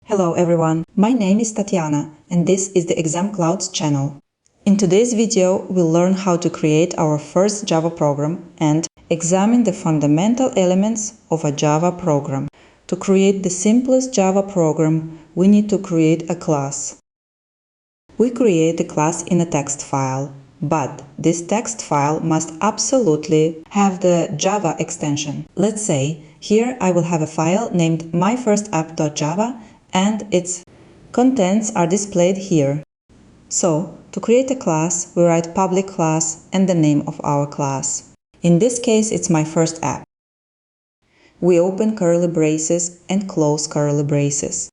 Hello everyone, my name is Tatiana and this is the ExamClouds channel. In today's video, we'll learn how to create our first Java program and examine the fundamental elements of a Java program. To create the simplest Java program, we need to create a class. We create the class in a text file, but this text file must absolutely have the Java extension. Let's say, here I will have a file named myfirstapp.java and its contents are displayed here. So, to create a class, we write public class and the name of our class. In this case, it's my first app. We open curly braces and close curly braces.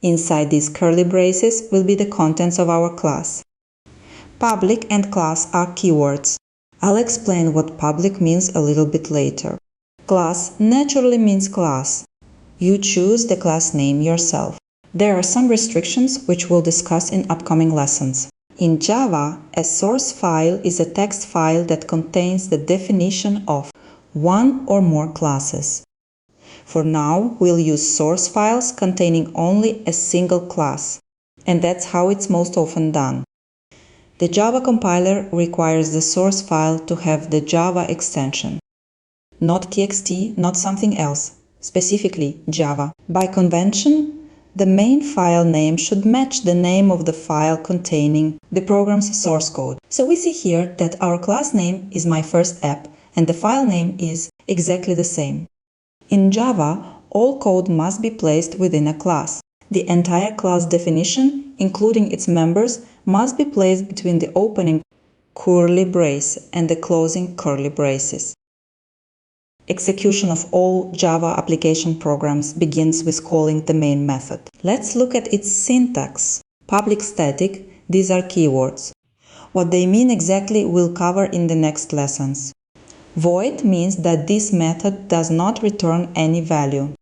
Inside these curly braces will be the contents of our class. Public and class are keywords. I'll explain what public means a little bit later. Class naturally means class. You choose the class name yourself. There are some restrictions which we'll discuss in upcoming lessons. In Java, a source file is a text file that contains the definition of one or more classes. For now, we'll use source files containing only a single class, and that's how it's most often done. The Java compiler requires the source file to have the Java extension. Not txt, not something else. Specifically Java. By convention, the main file name should match the name of the file containing the program's source code. So we see here that our class name is myFirstApp and the file name is exactly the same. In Java, all code must be placed within a class. The entire class definition, including its members, must be placed between the opening curly brace and the closing curly braces. Execution of all Java application programs begins with calling the main method. Let's look at its syntax. Public static, these are keywords. What they mean exactly we'll cover in the next lessons. Void means that this method does not return any value.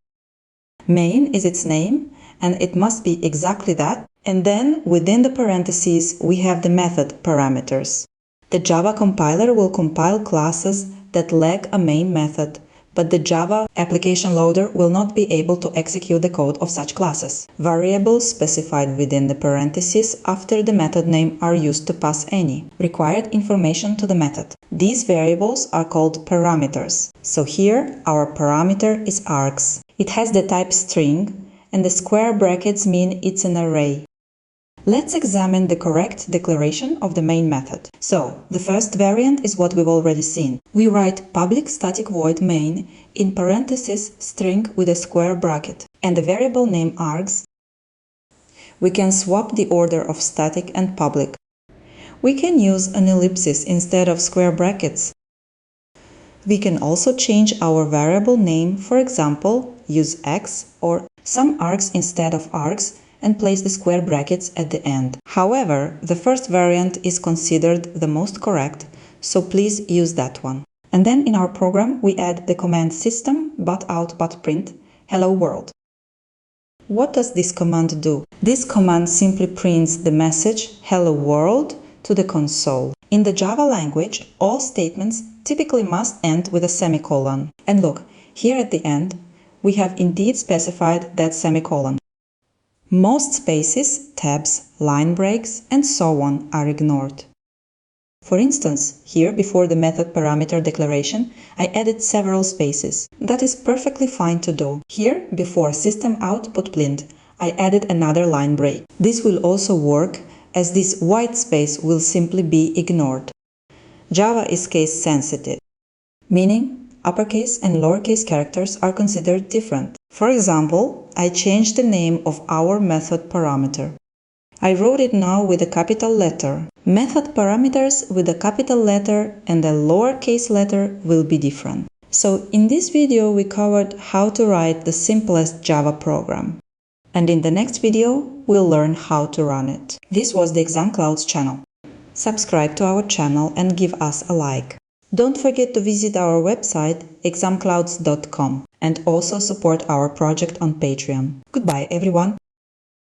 Main is its name, and it must be exactly that. And then, within the parentheses, we have the method parameters. The Java compiler will compile classes that lack a main method, but the Java application loader will not be able to execute the code of such classes. Variables specified within the parentheses after the method name are used to pass any required information to the method. These variables are called parameters. So here our parameter is args. It has the type string, and the square brackets mean it's an array. Let's examine the correct declaration of the main method. So, the first variant is what we've already seen. We write public static void main in parentheses string with a square bracket and the variable name args. We can swap the order of static and public. We can use an ellipsis instead of square brackets. We can also change our variable name, for example, use x or some args instead of args, and place the square brackets at the end. However, the first variant is considered the most correct, so please use that one. And then in our program we add the command System.out.println hello world. What does this command do? This command simply prints the message hello world to the console. In the Java language, all statements typically must end with a semicolon. And look, here at the end, we have indeed specified that semicolon. Most spaces, tabs, line breaks, and so on are ignored. For instance, here before the method parameter declaration, I added several spaces. That is perfectly fine to do. Here, before System.out.println, I added another line break. This will also work, as this white space will simply be ignored. Java is case sensitive, meaning uppercase and lowercase characters are considered different. For example, I changed the name of our method parameter. I wrote it now with a capital letter. Method parameters with a capital letter and a lowercase letter will be different. So in this video we covered how to write the simplest Java program. And in the next video we'll learn how to run it. This was the ExamClouds channel. Subscribe to our channel and give us a like. Don't forget to visit our website ExamClouds.com and also support our project on Patreon. Goodbye everyone!